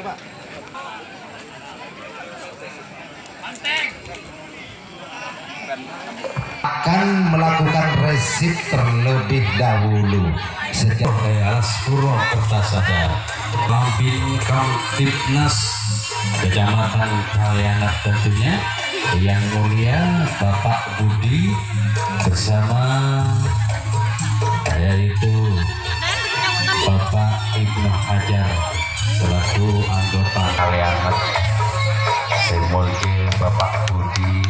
Pak. Akan melakukan resip terlebih dahulu sejak Aspuro Kertasada Lampin Kamtipnas Kecamatan Kalianak tentunya yang mulia Bapak Budi bersama yaitu Bapak Ibnu Hajar selaku anggota Kalianak. Semulke Bapak Budi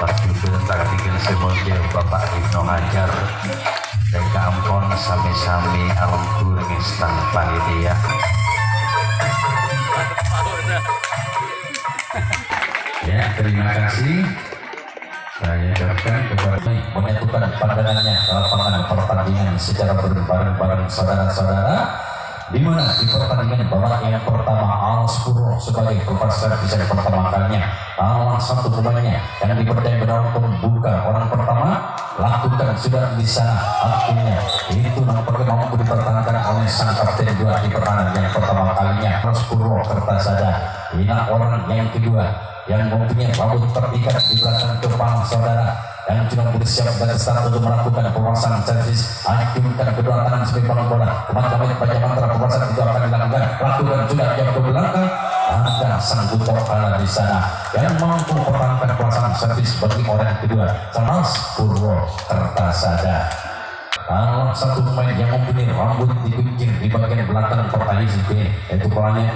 Parjudun Tardikin semulke Bapak Ibnu Hajar dan kampon sami-sami alam kuring istang panitia. Ya, terima kasih. Saya ucapkan kepada menyatukan pandangannya lapangan pertandingan secara berbareng-bareng saudara-saudara, di mana di pertandingan babak yang pertama Aspuro sebagai peserta bisa pertama kalinya lawan satu pemainnya yang dipercaya berlawan pembuka orang pertama lakukan sudah di sana, artinya itu nampaknya mampu dipertahankan oleh sang kapten juga di pertandingan yang pertama kalinya Aspuro Kertasada. Ini orang yang kedua yang mempunyai rambut terikat di belakang kepala saudara yang sudah bersiap dan start untuk melakukan pemasangan servis. Acungkan kedua tangan sebagai bola bola teman-teman baca mantra pemasangan itu akan dilakukan, lakukan sudah jam ke belakang. Ada sang buto ala di sana yang mampu mempertahankan pemasangan servis bagi orang kedua Aspuro Kertasada. Satu pemain yang mempunyai rambut dikuncir di bagian belakang pertandingan ini yaitu polanya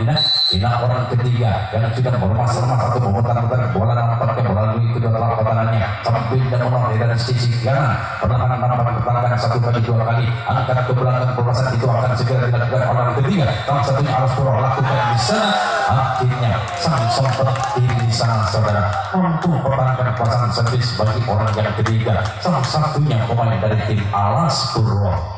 Ina orang ketiga yang sudah bermas-remas satu memutar-mutar bola nampaknya melalui kedua telapak tangannya sambil dan menolak dari sisi kanan perlahan nampak bertahan satu kali dua kali angkat ke belakang pemasangan itu akan segera dilakukan orang ketiga. Salah satunya Aspuro lakukan di sana, akhirnya sang sempat di sana saudara mampu mempertahankan pasangan servis bagi orang yang ketiga, salah satunya pemain dari tim Aspuro.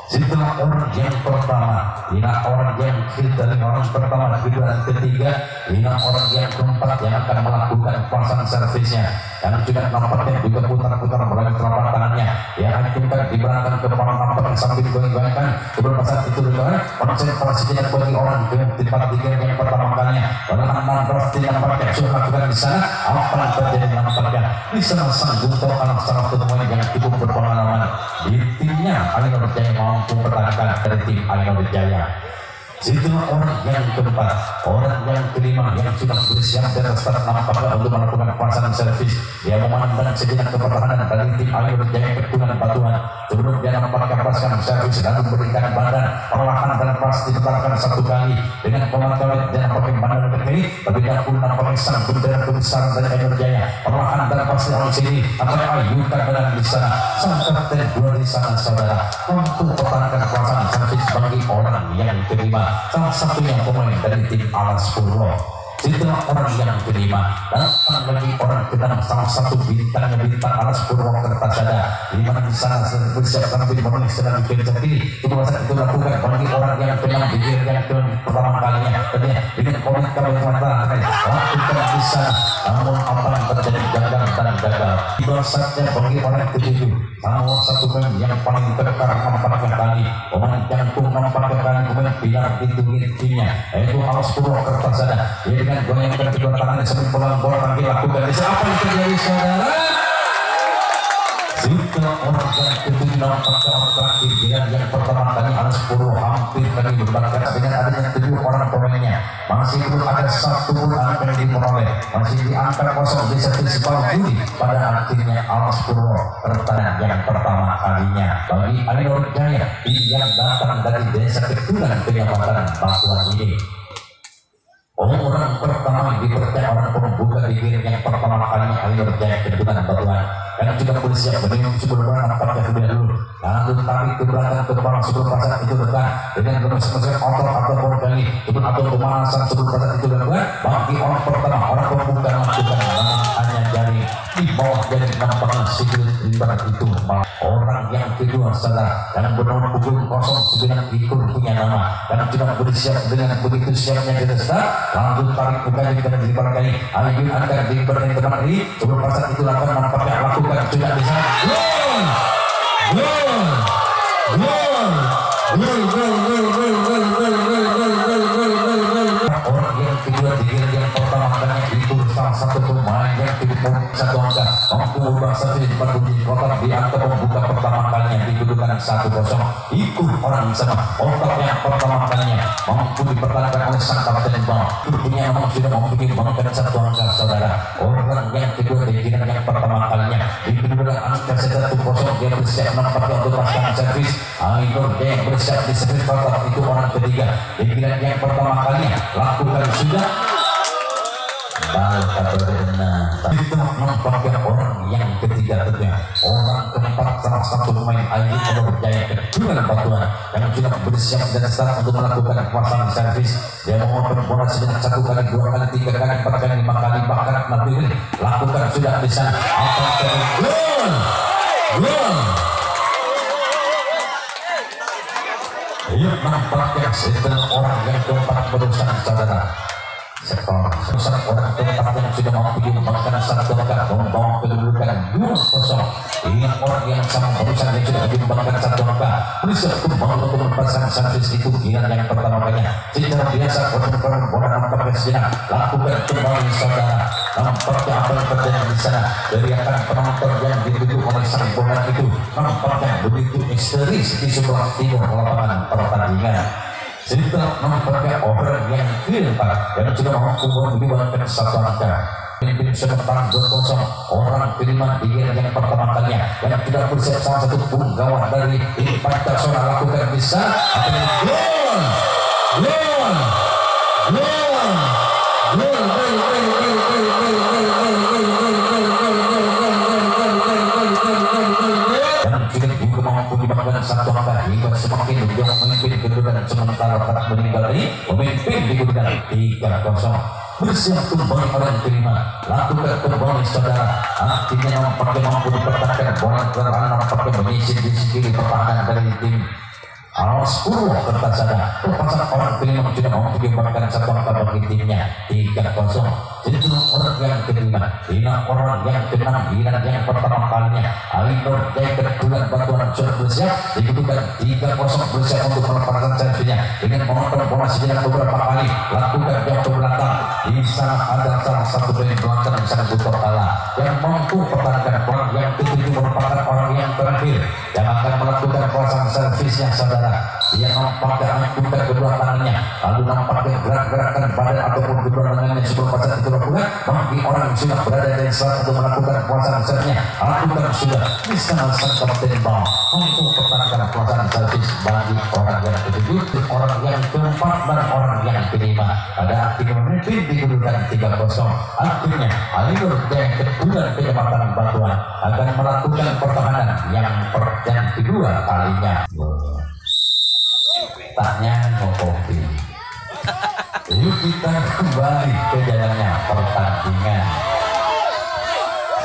Setelah orang yang pertama, inilah orang yang dari orang pertama, kedua dan ketiga, inilah orang yang keempat yang akan melakukan pasangan servisnya yang sudah nampaknya juga putar-putar melalui telapak tangannya yang acungkan di belakang kepala nampaknya sambil goyang-goyangkan kemudian saat itu juga konsentrasinya bagi orang ke tempat tiga yang pertama kalinya bagaimana pasti nampaknya sudah lakukan di sana apa yang terjadi nampaknya di sana sang Guntur anak salah satu pemain yang cukup berpengalaman di timnya Alino Jaya mampu pertahankan dari tim Alino Jaya. Setelah orang yang keempat, orang yang kelima yang sudah bersiap dan start nampaknya untuk melakukan pasangan servis, dia memandang sejenak ke pertahanan dari tim Alino Jaya Ketunan Batuan sebelum dia nampaknya pasangan servis dan memberikan badan perlahan dan pasti diletakkan satu kali dengan pemantauan dan nampaknya badan berdiri tapi dahulu nampaknya sang bendera kebesaran dari Alino Jaya perlahan dan pasti orang sini nampaknya ayunkan badan di sana sang kapten dua di sana saudara mampu pertahankan pasangan servis bagi orang yang kelima, salah satunya pemain dari tim Aspuro. Setelah orang yang kelima datang lagi orang keenam, salah satu bintang Aspuro Kertasada di mana di sana bersiap sambil menulis sedang kencang kiri kemudian itu lakukan bagi orang yang keenam di yang pertama kalinya dengan komentar yang mengatakan lakukan di sana namun apa yang terjadi gagal dan gagal tiba saatnya bagi orang ketujuh salah satu pemain yang paling terkar nampaknya kali pemain jantung nampaknya kali pemain pilar itu timnya yaitu Aspuro Kertasada dengan goyangkan kedua tangannya sambil bola kaki lakukan di apa yang terjadi saudara. Setelah orang yang ketujuh nampaknya orang terakhir dengan yang pertama kali Aspuro hampir kali berbakar dengan adanya 7 orang pemainnya masih belum ada satu pun angka yang diperoleh masih di angka kosong di servis Budi pada akhirnya Aspuro pertandingan yang pertama kalinya bagi Alino Jaya yang datang dari desa Ketunan Kecamatan Batuan ini. Orang pertama dipercaya orang pembuka di game yang pertama kalinya Alino Jaya Ketunan Batuan yang sudah bersiap menunggu sebelumnya nampaknya sudah dulu lalu tarik ke belakang kepala sebelum pasangan itu dekat dengan mesin otot ataupun kali atau pemanasan sebelum pasangan itu dekat bagi orang pertama orang pembuka melakukan hanya jari di bawah jari nampaknya sikit ibarat itu orang yang kedua saudara yang bernomor punggung 09 ikut punya nama dan sudah bersiap dengan begitu siapnya di start lalu tarik ke kaki dan dipakai ayun akan diberi teman ini sebelum pasangan itu lakukan nampaknya lakukan sudah bisa orang satu pemain yang cukup satu angka mampu merubah servis berbunyi kotak di angka pembuka pertama kalinya di kedudukan 1-0. Ikut orang sama otak yang pertama kalinya mampu dipertahankan oleh sang kapten bal. Tentunya memang sudah mempertimbangkan satu angka saudara. Orang yang kedua di giliran yang pertama kalinya di kedudukan angka 1-0 dia bersiap nampaknya untuk pasang servis. Ainur yang bersiap di servis kotak itu orang ketiga di giliran yang pertama kalinya lakukan sudah bal kabarnya. Kita nampaknya orang yang ketiga tentunya orang keempat salah satu pemain Ayu Jaya kedua Batuan yang sudah bersiap dan start untuk melakukan pasang servis. Dia mengoper bola sebanyak 1 kali, 2 kali, 3 kali, 4 kali, 5 kali, bahkan lebih lakukan sudah di sana. Akan terus gol. Yuk nampaknya setelah orang yang keempat berusaha saudara. Skor orang keempat yang sudah mampu diumpulkan satu angka membawa kedudukan 2-0. Ini orang yang sama berusaha yang sudah diumpulkan satu angka berusaha kembali untuk melepaskan servis itu giliran yang pertama kalinya. Secara biasa orang bola nampaknya sejenak lakukan kembali saudara. Nampaknya apa yang terjadi di sana dari akan penonton yang diduduk oleh sang bola itu nampaknya begitu histeris di sebelah timur lapangan pertandingan. Setelah nampaknya orang yang keempat yang sudah mampu mengibarkan satu angka pimpin sementara 2-0 orang kelima di giliran yang pertama kalinya yang tidak bersiap salah satu pun gawat dari Pancasila lakukan bisa satu angka hingga semakin jauh memimpin kedudukan sementara tak meninggal ini memimpin di kedudukan 3-0. Bersiap kembali orang kelima lakukan kembali saudara. Artinya nampaknya mampu dipertahankan bola terang nampaknya menyisir di sisi pertahanan dari tim Alas Purwo Kertasada. Perpasangan orang kelima sudah mampu diumpulkan satu angka bagi timnya 3-0. Itu orang yang kelima. Ini orang yang keenam giliran yang pertama kalinya Ainur Jaya kedua Batuan sudah bersiap dikedudukan 3-0 bersiap untuk melepaskan servisnya dengan mengontrol bola sejenak beberapa kali lakukan jauh ke belakang. Di sana ada salah satu pemain belakang sang Butor Kala yang mampu pertahankan orang yang ketujuh merupakan orang yang terakhir yang akan melakukan pasang servisnya saudara. Dia nampaknya angkutkan kedua tangannya lalu nampaknya gerak-gerakan badan ataupun kedua tangannya sebelum pasang itu lakukan bagi orang yang sudah berada di saat untuk melakukan pasang servisnya lakukan sudah bisa sang kapten bal untuk pertahankan pasang servis bagi orang yang ketujuh, orang yang keempat dan orang yang kelima. Pada akhirnya memimpin di kedudukan 3-0. Akhirnya Ainur Jaya kedua Kecamatan Batuan akan melakukan pertahanan yang kedua kalinya. Tanya ngopi. Yuk kita kembali ke jalannya pertandingan.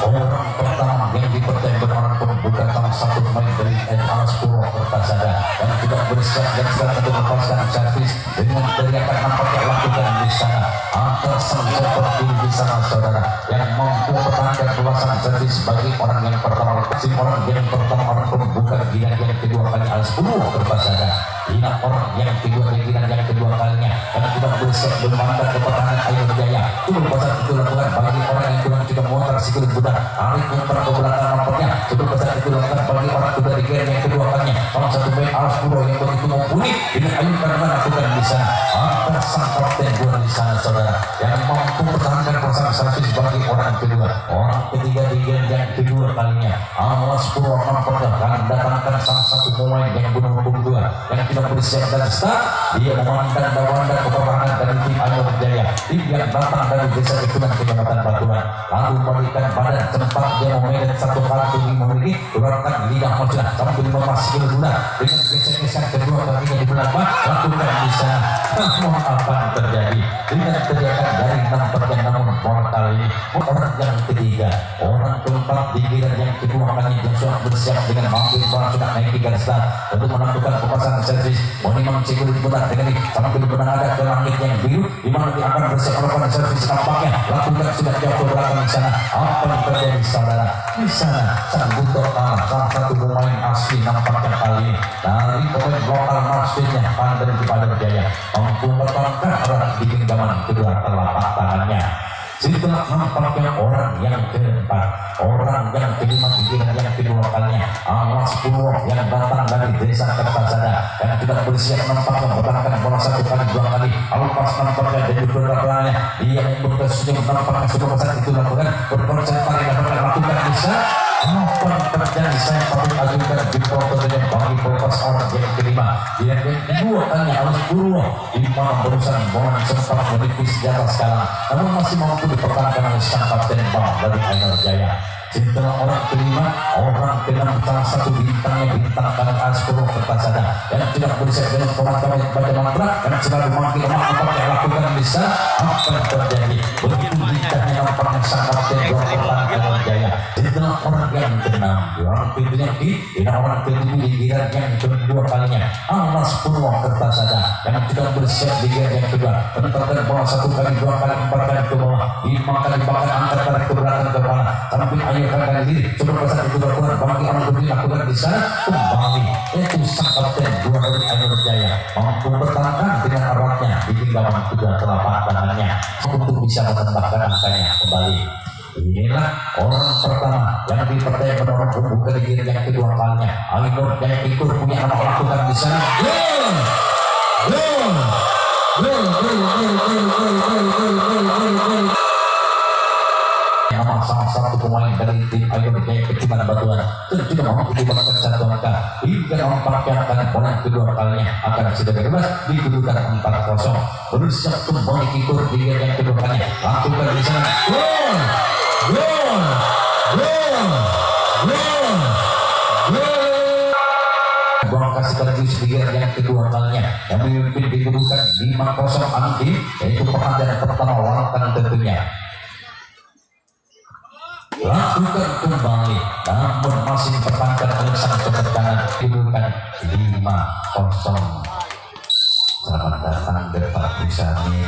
Orang pertama yang dipertandingkan orang pembuka salah satu pemain dari Alas Purwo Kertasada yang tidak bersiap dan sekarang untuk melepaskan servis dengan teriakan nampaknya lakukan di sana. Atasan seperti di sana saudara yang mampu pertahankan pelepasan servis bagi orang yang pertama. Orang yang pertama orang pembuka giliran yang kedua kali Alas Purwo Kertasada. Ini orang yang kedua giliran yang kedua kalinya yang tidak bersiap bermandat ke pertahanan Ainur Jaya. Itu pasal itu lakukan bagi orang yang kurang juga motor sikul budak Arif muter ke belakang nampaknya sebelum pasal itu lakukan bagi orang kedua di giliran yang kedua kalinya. Salah satu pemain Alas Purwo yang begitu mumpuni dengan Ayu karena lakukan di sana. Atas sang kapten bola di sana saudara yang mampu pertahankan pasang servis bagi orang kedua. Orang ketiga di giliran yang kedua kalinya Alas Purwo nampaknya akan datangkan salah satu pemain yang gunung punggung yang tidak bersiap dan start. Dia memandang bawanda kepertahanan dari tim Ainur Jaya. Tim yang datang dari desa Ikunan Kecamatan Batuan lalu memberikan badan tempat dia memedet satu kali tinggi memiliki keluarkan lidah mojah sambil memasuki guna dengan geser-geser kedua kakinya di belakang lakukan bisa. Namun apa yang terjadi dengan teriakan dari nampaknya namun orang kali ini orang yang ketiga orang keempat di giliran yang kedua kali yang sudah bersiap dengan mampu orang sudah naik di garis start untuk melakukan pemasangan servis. Monimang Cikulit benar dengan sambil menada ke langit yang biru di mana dia akan bersiap melakukan servis nampaknya lakukan sudah jauh ke belakang di sana. Apa yang terjadi saudara di sana sang Butor Kala salah satu pemain asli nampaknya kali ini dari pemain lokal masjidnya Pandai Kepada Jaya mampu mempertahankan arah di genggaman kedua telapak tangannya. Setelah nampaknya orang yang keempat, orang yang kelima pikiran yang kedua kalinya, Alas Purwo yang datang dari desa Kertasada yang tidak bersiap nampaknya berangkat bola satu kali dua kali, lepas nampaknya dari beberapanya dia berkesenyum nampaknya sudah besar itu lakukan berkonsentrasi dapat lakukan bisa. Apa terjadi saya patut ajukan di foto dengan bagi fokus orang yang kelima. Yang kedua kalinya Alas Purwo di mana berusaha bola sempat menipis di atas skala, namun masih mampu dipertahankan oleh sang kapten Bang dari Ainur Jaya. Setelah orang kelima, orang keenam salah satu bintangnya bintang kali Alas Purwo Kertasada yang tidak bersiap dengan pemantauan yang baca mantra dan selalu memanggil apa yang lakukan bisa apa yang terjadi. Begitu lincahnya nampaknya sang kapten dua pertahanan Ainur Jaya. Setelah orang yang keenam, orang ketujuh dan orang ketujuh di giran yang kedua kalinya Alas Purwo Kertasada yang tidak bersiap di giran yang kedua menempatkan bola satu kali dua kali empat kali ke bawah, lima kali bahkan angkat tarik ke belakang kepala sampai ayo kali diri coba pasang itu berkurang bagi orang berdiri lakukan di sana kembali itu sang kapten dua dari Ainur Jaya mampu bertahan dengan eratnya di genggaman kedua telapak tangannya untuk bisa menambahkan angkanya kembali. Inilah orang pertama yang dipercaya mendorong pembuka di giring yang kedua kalinya Ainur Jaya ikut punya anak lakukan di sana salah satu pemain dari tim Ainur Jaya Keciman Batuan tentu mampu diberikan satu angka hingga nampaknya akan bola kedua kalinya akan sudah bebas dikedudukan 4-0 bersiap kembali ikut di yang kedua kalinya lakukan di sana Bangka sekaligus di yang kedua kalinya yang memimpin dikedudukan 5-0 anti yaitu pengadaan pertama Walatan tentunya. Lakukan kembali namun masih pertahankan oleh sang kepercayaan kedudukan 5-0. Selamat datang Depak Pusani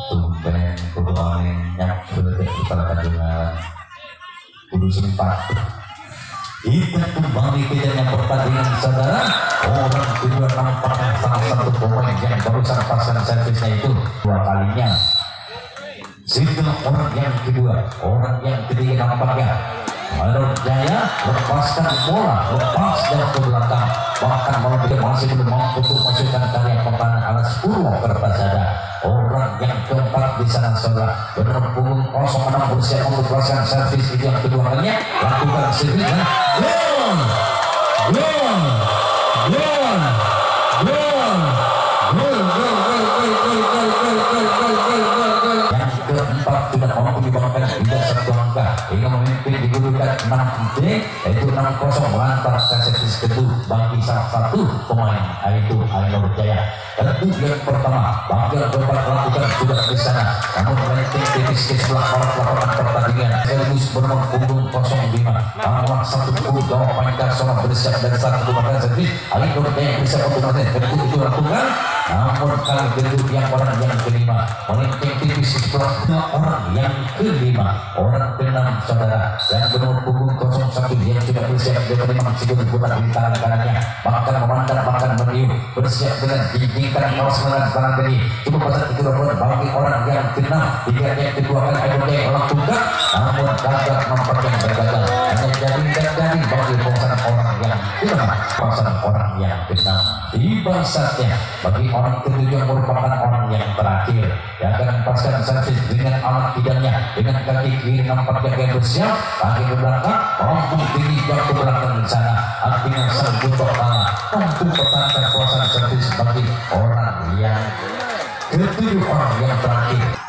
tumben kuduanin nyampe kepala kandungan kudu sempat kita kembali ke jalan pertandingan saudara. Orang kedua nampaknya salah satu pemain yang barusan pasang servisnya itu dua kalinya. Setelah orang yang kedua, orang yang ketiga nampaknya Ainur Jaya lepaskan bola, lepas dari ke belakang, bahkan malah dia masih belum mampu untuk masukkan karya pertahanan Alas Purwo Kertasada. Orang yang keempat di sana saudara benar punggung 06 bersiap untuk melakukan servis itu yang kedua kalinya lakukan servis dan keempat tidak mampu dibangunkan tidak satu angka hingga memimpin dikedudukan 6-0 yaitu 6-0 melantar servis kedua bagi salah satu pemain yaitu Ainur Jaya. Tentu yang pertama bagian keempat lakukan sudah di sana namun melenting tipis ke sebelah barat lapangan pertandingan sekaligus bernomor punggung 05 bahwa satu puluh jawaban seorang bersiap dari satu maka servis Ainur Jaya bisa untuk tentu itu lakukan namun kali kedua yang orang yang kelima melenting tipis ke sebelah orang yang kelima orang keenam saudara yang bernomor punggung 01 yang sudah bersiap dari maksud bulan di tangan kanannya bahkan memandang bahkan meniup bersiap dengan diinginkan kaos menang tangan kiri cukup pasang itu bagi orang yang keenam hingga yang kedua kali Ainur Jaya melakukan namun gagal nampak yang bergagal hanya jadi bagi pasang orang yang keenam pasang orang yang keenam tiba saatnya bagi orang ketujuh yang merupakan orang yang terakhir yang akan lepaskan servis dengan alat tidaknya dengan kaki kiri nampak yang bersiap kaki ke belakang mampu tinggi jauh ke belakang di sana artinya sang butuh kalah mampu pertahankan kuasa servis bagi orang yang ketujuh orang yang terakhir.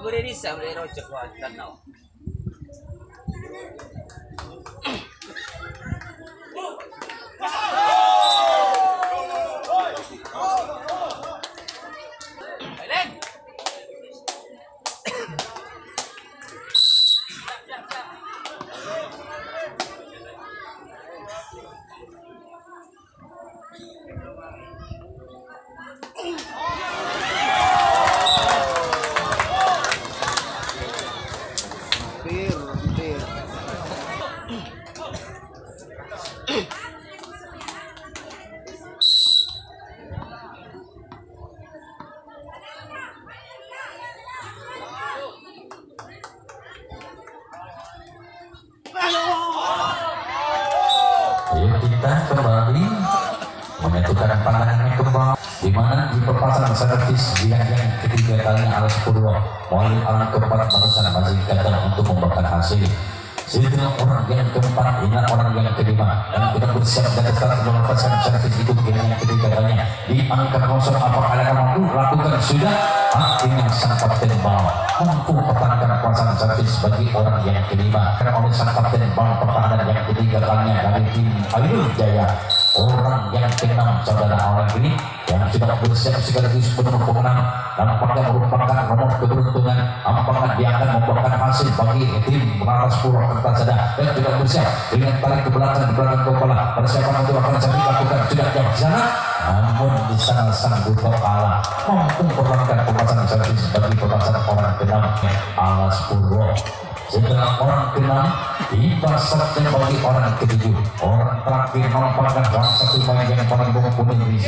Boleh bisa boleh rojak wajan now. Leng. Kita kembali menyatukan pandangannya kembali, di mana di perpasangan servis yang ketiga kalinya Alas Purwo melalui alam keempat barisan masih datang untuk membuahkan hasil. Setelah orang yang keempat, ingat orang yang kelima, dan kita bersiap dan tetap melepaskan servis itu yang ketiga kalinya di angka kosong. Apakah kalian mampu lakukan? Sudah. Artinya sang kapten bal mampu pertahankan pasangan servis bagi orang yang kelima, karena oleh sang kapten bal pertahanan yang ketiga kalinya dari tim Airul Jaya. Orang yang keenam saudara orang ini yang sudah bersiap sekaligus penuh pengenang, nampaknya merupakan nomor keberuntungan. Apakah dia akan membuahkan hasil bagi tim Alas Purwo Kertajaya yang sudah bersiap dengan tarik ke belakang kepala. Persiapan untuk akan saya lakukan sudah jauh di sana, namun di sana sang buto kalah mampu mempertahankan pemasangan servis bagi pemasangan orang keenam Alas Purwo. Setelah orang keenam, tiba saatnya bagi orang ketujuh. Orang terakhir merupakan salah satu pemain yang paling mumpuni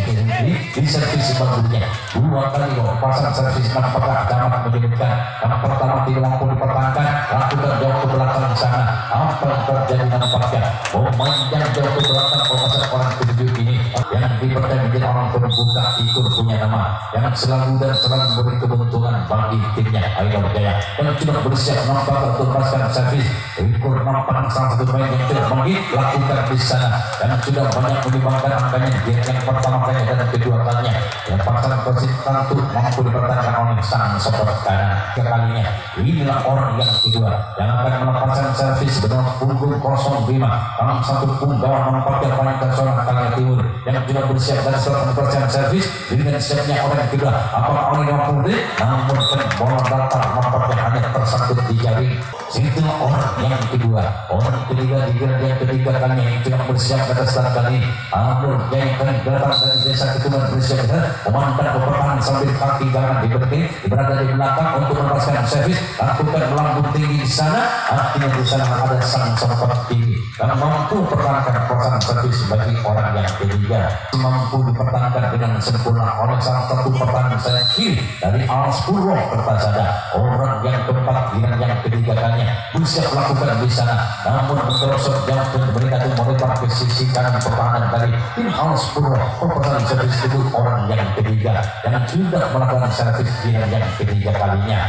di servis sebelumnya. Dua kali pasang servis nampaknya dapat menyebutkan. Yang pertama tidak mampu dipertahankan, lakukan jauh ke belakang di sana. Apa yang terjadi nampaknya? Pemain yang jauh ke belakang pemasangan orang ketujuh ini yang dipercaya menjadi orang pembuka ikut punya nama yang selalu dan selalu memberi keuntungan bagi timnya Airul Jaya. Dan sudah bersiap nampaknya untuk pasang servis ikut nampak salah satu pemain yang tidak bagi lakukan di sana dan sudah banyak menyumbangkan angkanya di yang pertama kali dan kedua kalinya. Yang pasang servis tentu mampu dipertahankan oleh sang sopot kanan kalinya. Inilah orang yang kedua yang akan melepaskan servis dengan punggung 05 dalam satu punggawa menampaknya paling personal kalian timur yang sudah bersiap dan sudah melepaskan servis dengan siapnya orang yang kedua. Apakah orang yang mampu namun bola datar nampaknya hanya tersangkut di jaring. Setelah orang yang kedua, orang ketiga di gelar yang ketiga kalinya yang sudah bersiap pada saat kali Airul Jaya yang datang dari desa Ketuban bersiap memandang ke pertahanan sambil kaki kanan diberhenti berada di belakang untuk melepaskan servis, lakukan melambung tinggi di sana. Artinya di sana ada sang sopot tinggi dan mampu pertahankan pasangan servis bagi orang yang ketiga, mampu dipertahankan dengan sempurna oleh salah satu pertahanan sayap kiri dari Alas Purwo Kertajaya. Orang yang keempat dengan yang ketiga kalinya bersiap melakukan di sana, namun menterosot jauh dan mereka itu melebar ke sisi kanan pertahanan dari tim Alas Purwo. Pertahanan servis itu orang yang ketiga yang sudah melakukan servis yang ketiga kalinya.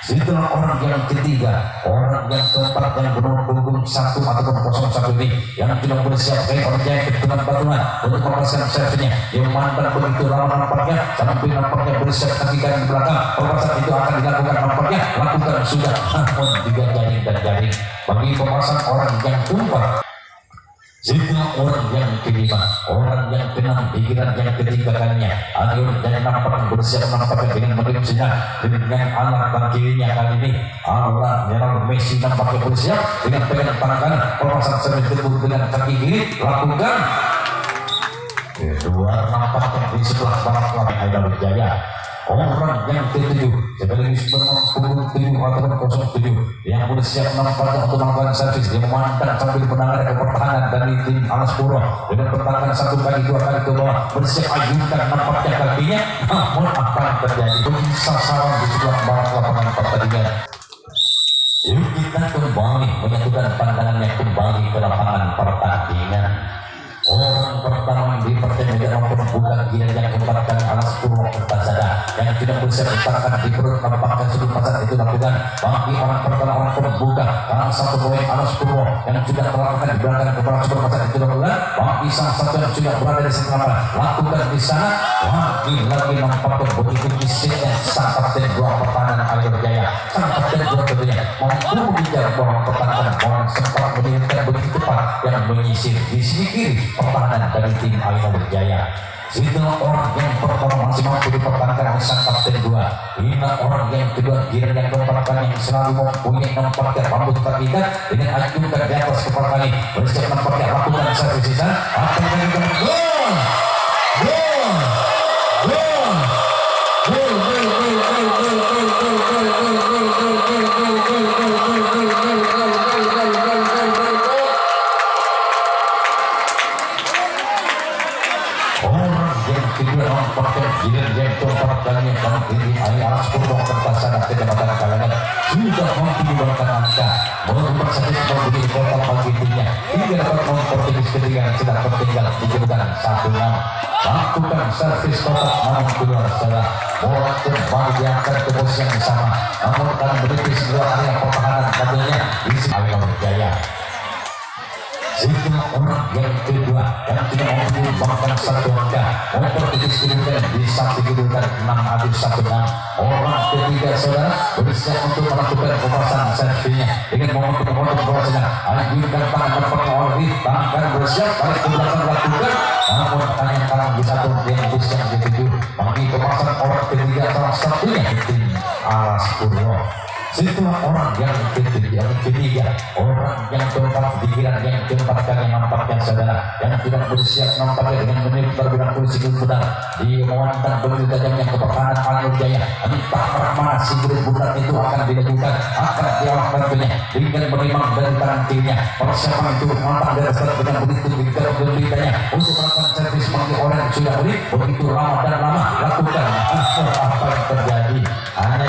Setelah orang yang ketiga, orang yang keempat yang benar punggung 1 ataupun 01 ini yang sudah bersiap kayak orang yang dengan batuan untuk melepaskan servisnya yang mantan begitu lama nampaknya sampai nampaknya bersiap kaki kanan belakang. Perpasan itu akan dilakukan nampaknya lakukan sudah namun juga jaring dan jaring bagi pemasan orang yang keempat. Setelah orang yang kelima, orang yang keenam di giliran yang ketiga kalinya Airul Jaya nampak bersiap nampaknya dengan mengimpsinya dengan alat kirinya kali ini. Allah Lionel Messi nampaknya bersiap dengan pegang tangan kanan, perpasan servis tersebut dengan kaki kiri lakukan kedua nampaknya di sebelah barat lagi Airul Jaya. Orang yang ketujuh sekaligus punggung 7 ataupun 07 yang bersiap nampaknya untuk melakukan servis yang memandang sambil menangani ke pertahanan dari tim Alas Purwo dengan pertahanan 1 kali 2 kali ke bawah bersiap ajukan nampaknya kakinya, namun apa yang terjadi sasaran di sebelah barat lapangan pertandingan. Yuk kita kembali menyatukan pandangannya kembali ke lapangan pertandingan. Orang pertama di pertandingan maupun bukan dia yang keempatkan Alas Purwo Kertajaya yang tidak bersiap ditarkan di perut nampaknya sebelum pasang itu lakukan bagi orang pertama orang pembuka karena satu poin Alas Purwo yang sudah terlakukan di belakang kepala sebelum pasang itu lakukan bagi salah satu yang sudah berada di sebelah lakukan di sana lagi nampaknya begitu disitnya sang kapten dua pertahanan Airul Jaya. Sang kapten dua tentunya mampu mengejar bahwa pertahanan orang sempat meninggalkan begitu cepat yang menyisir di sisi kiri pertahanan dari tim Airul Jaya. Inilah orang yang pertama masih mampu dipertahankan oleh sang kapten 2. Inilah orang yang kedua giliran yang keempat yang selalu mempunyai nampaknya rambut terikat dengan ajukan di atas kepala kali. Bersiap nampaknya lakukan servis sisa. Apa yang kita gol, gol, gol, gol, kalinya kamu ini ayah sepuluh kertasan kejabatan kalangan sudah mampu dibawakan angka merubah status membeli kota pagitinya hingga dapat mempertimis ketinggalan sedang tertinggal di jembatan 1-6. Lakukan servis kotak namun keluar setelah bola kembali diangkat ke posisi yang sama namun akan berhenti sebuah area pertahanan kadernya isi Ayah Jaya. Itulah orang yang kedua yang tidak mampu bahkan satu angka mempertitis kedudukan di samping kedudukan 6-1-6. Orang ketiga saudara bersiap untuk melakukan pemasangan servisnya dengan momentum bola sedang ajukan tangan berpengaruh tangan bersiap balik ke belakang lakukan namun hanya kalah di satu yang bisa dituju bagi pemasangan orang ketiga salah satunya tim Alas Purwo. Situlah orang yang ketiga, orang yang keempat pikiran yang keempat kali nampaknya saudara yang tidak bersiap nampaknya dengan menit terbilang polisi benar di mewantan begitu tajamnya ke pertahanan Alur Jaya. Entah arah mana si bulat itu akan dilakukan akan diawak tentunya dengan menimang dari tangan kirinya. Persiapan itu matang dari start dengan begitu beritanya untuk melakukan servis bagi orang yang sudah begitu lama lakukan apa yang terjadi hanya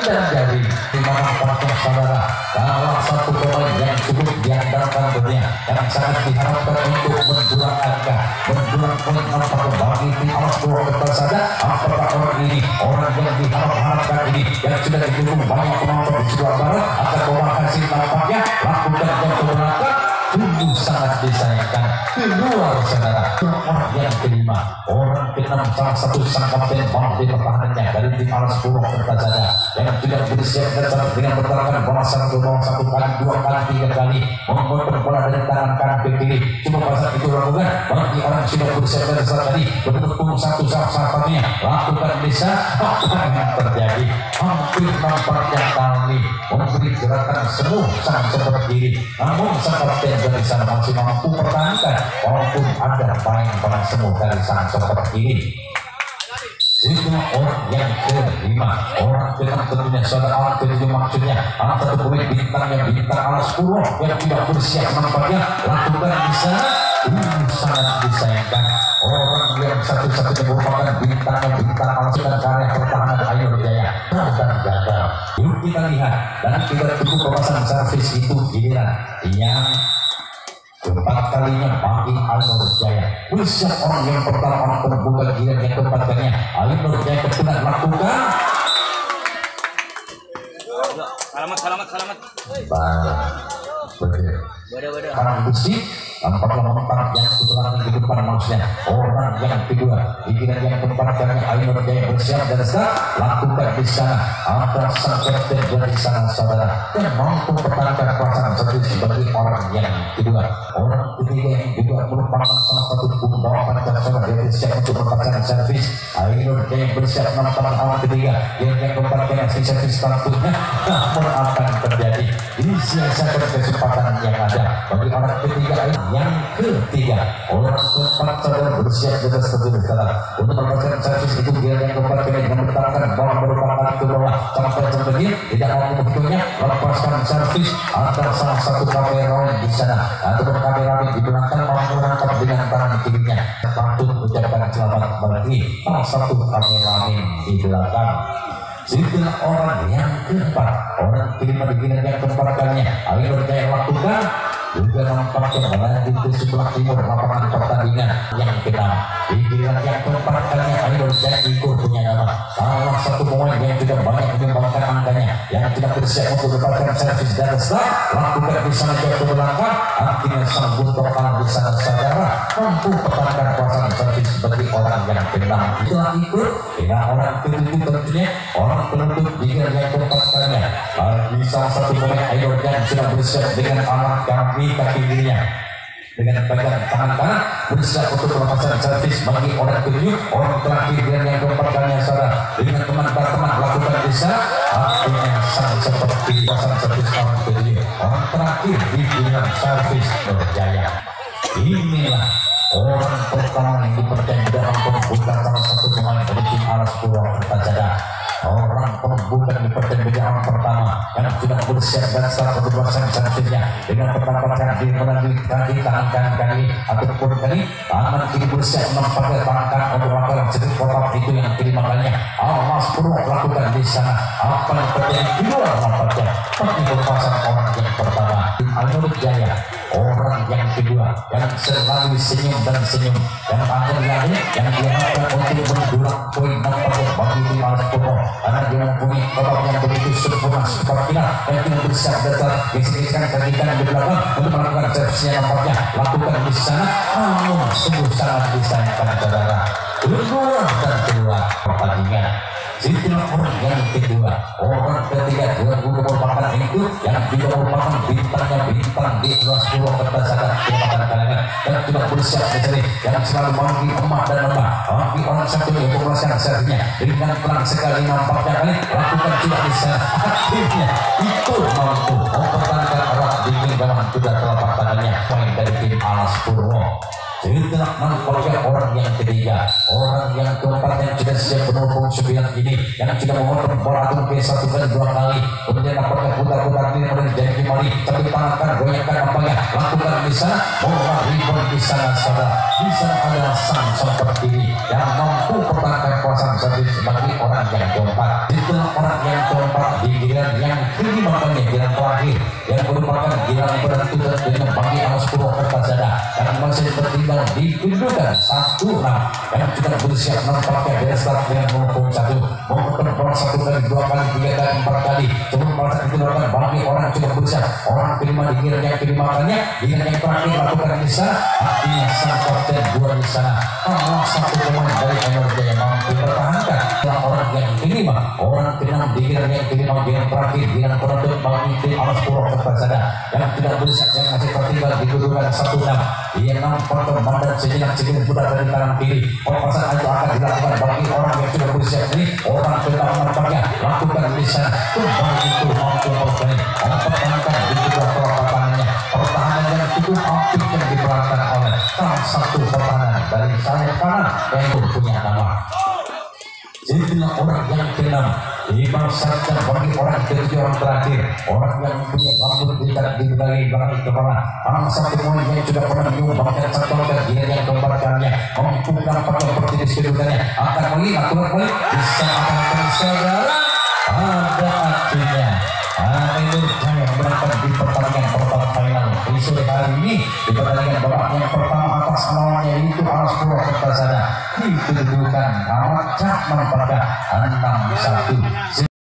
jadi di mana partai saudara salah satu pemain yang cukup diandalkan dunia yang sangat diharapkan untuk mendulang angka mendulang poin apakah bagi tim Alas Purwo saja apakah orang ini orang yang diharapkan ini yang sudah didukung banyak penonton di sebelah barat akan membawa hasil nampaknya lakukan yang ke belakang sungguh sangat disayangkan keluar saudara. Orang yang kelima orang keenam salah satu sang kapten di pertahanannya dari tim Alas Purwo saja yang tidak bersiap dan dengan bertahan bola satu kali, 2 kali, 3 kali memotong bola dari tangan kanan ke kiri. Cuma pada itu lakukan bagi orang sudah bersiap dan tadi berdukung satu-satunya lakukan bisa apa yang terjadi hampir nampaknya kali memberi gerakan semua sang seperti ini namun sang kapten dari sana masih mampu pertahankan walaupun ada banyak semua dari sang seperti ini. Itu orang yang kelima orang dengan tentunya saudara ketujuh maksudnya satu pemain bintangnya bintang Alas Purwo yang tidak bersiap nampaknya lakukan di sana sangat disayangkan orang yang satu-satunya merupakan bintang Alas dan karya pertahanan Ayah Jaya dan gagal. Yuk kita lihat dan kita tunggu pemasangan servis itu giliran yang keempat kalinya bagi Alur Jaya. Bisa orang yang pertama orang pembuka giliran yang keempat kalinya Alur Jaya kedua lakukan selamat barang besi tampaknya memang yang setelah di depan manusia orang yang kedua pikiran yang keempat kalinya Alur Jaya bersiap dan start lakukan di sana ada sang kapten dari sana saudara dan mampu pertahankan perasaan seperti sebagai orang yang kedua. Orang ketiga yang juga merupakan salah satu pembawa pancasila yang bersiap untuk mendapatkan servis Alur Jaya bersiap nampaknya orang ketiga yang keempat kalinya si servis tentunya namun akan terjadi disia-siakan kesempatan yang ada bagi orang ketiga yang ketiga orang keempat saudara bersiap dengan seperti saudara untuk mendapatkan servis itu dia yang keempat kalinya dengan menetapkan bola merupakan ke bawah sampai terbenir tidak mau membutuhnya lepaskan servis antara salah satu kameramen di sana atau kameramen di belakang mau menangkap dengan tangan kirinya patut ucapkan selamat bagi salah satu kameramen di belakang. Itulah orang yang keempat orang kelima begini yang keempat kalinya Alur Jaya lakukan juga nampaknya melanjut ke sebelah timur lapangan pertandingan yang keenam di giliran yang keempat kalinya Alur Jaya ikut punya nama salah satu pemain yang juga banyak menyumbangkan angkanya yang tidak bersiap untuk mendapatkan servis dan start lakukan di sana jauh ke belakang akhirnya sambut total di sana saudara mampu pertahankan kuasa servis seperti orang yang keenam itulah ikut dengan orang ketujuh tentunya orang penutup di giliran yang keempat kalinya di salah satu pemain Alur Jaya sudah bersiap dengan alat kaki kirinya dengan pegang tangan kanan bersiap untuk pelepasan servis bagi orang ketujuh. Orang terakhir yang keempat kalinya saudara dengan teman-teman lakukan bisa artinya sang seperti pasang servis orang ketujuh. Orang terakhir di pilihan servis berjaya. Inilah orang pertama yang dipercaya dalam pembukaan salah satu pemain dari tim Alas Purwakarta Jaya. Orang pembukaan dipercaya menjadi orang pertama yang sudah bersiap dan setelah berbahasan servisnya dengan pendapatan di melalui kaki tangan kanan kaki ataupun kaki tangan kiri bersiap memakai tangan kanan untuk melakukan sedikit kotak itu yang kiri makanya Alas Purwo lakukan di sana apa yang terjadi di luar nampaknya tapi berpasan orang yang pertama tim Almudut Jaya. Orang yang kedua yang selalu senyum dan senyum yang akhirnya yang diharapkan untuk mendulang poin nampaknya bagi tim Alas Purwo karena dia mempunyai kotak yang begitu sempurna sepertinya yang tidak bersiap dasar geser-geserkan kaki kanan di belakang untuk melakukan servisnya nampaknya lakukan di sana namun sungguh sangat disayangkan saudara kedua dan kedua pertandingan. Itulah orang yang kedua, orang ketiga yang merupakan itu yang juga merupakan bintang di Alas Purwakarta Jaya Kecamatan Kalengan dan juga bersiap di sini yang selalu bagi emak dan emak bagi orang satu yang memperolehkan servisnya dengan pelan sekali nampaknya kali lakukan juga di sana akhirnya itu mampu mempertahankan arah di gawang sudah telapak tangannya poin dari tim Alas Purwo. Itulah nampaknya orang yang ketiga, orang yang keempat yang sudah siap menopang 9 ini yang sudah memotong bola ke 1 kali 2 kali kemudian nampaknya putar-putar ini kemudian jadi kembali tapi tangankan goyangkan nampaknya lakukan di sana bola rebound di sana saudara di sana adalah sang seperti ini yang mampu pertahankan kuasa servis bagi orang yang keempat. Itulah orang yang keempat di giliran yang kelima kali giliran terakhir yang merupakan giliran penentuan dengan bagi Alas Purwakarta Jaya yang masih bertinggal di kedudukan 1-6 yang sudah bersiap nampaknya dari start dengan memukul 1 memukul bola 1 kali 2 kali 3 kali 4 kali sebelum pada itu dilakukan bagi orang yang sudah bersiap orang kelima di giliran yang kelima kalinya giliran yang terakhir lakukan di sana artinya sang kapten 2 di sana Allah satu pemain dari Energi yang mampu bertahankan orang yang kelima orang keenam di giliran yang kelima giliran terakhir giliran penonton bagi tim Alas Purwakarta Jaya yang tidak bersiap yang masih tertinggal di kedudukan 1-6 ia nampak mandat sejenak muda dari kanan kiri pelepasan itu akan dilakukan bagi orang yang sudah bersiap ini orang kedua nampaknya lakukan di sana kembali itu mampu bermain mempertahankan di kedua telapak tangannya pertahanan yang cukup aktif yang diperankan oleh salah satu pertahanan dari sayap kanan yang punya nama. Itulah orang yang keenam Imam Sarjan bagi orang ketujuh orang terakhir orang yang punya rambut di belakang kepala orang satu poin yang sudah pernah menyumbangkan satu dan dia yang keempat kalinya mampu dapat mempertitis kedudukannya akan melihat kembali bisa akan saudara ada artinya itu yang berangkat di pertandingan pertama final di sore hari ini di pertandingan babak yang pertama atas lawannya itu Alas Purwakarta Jaya dikedudukan amat cak nampaknya 6-1.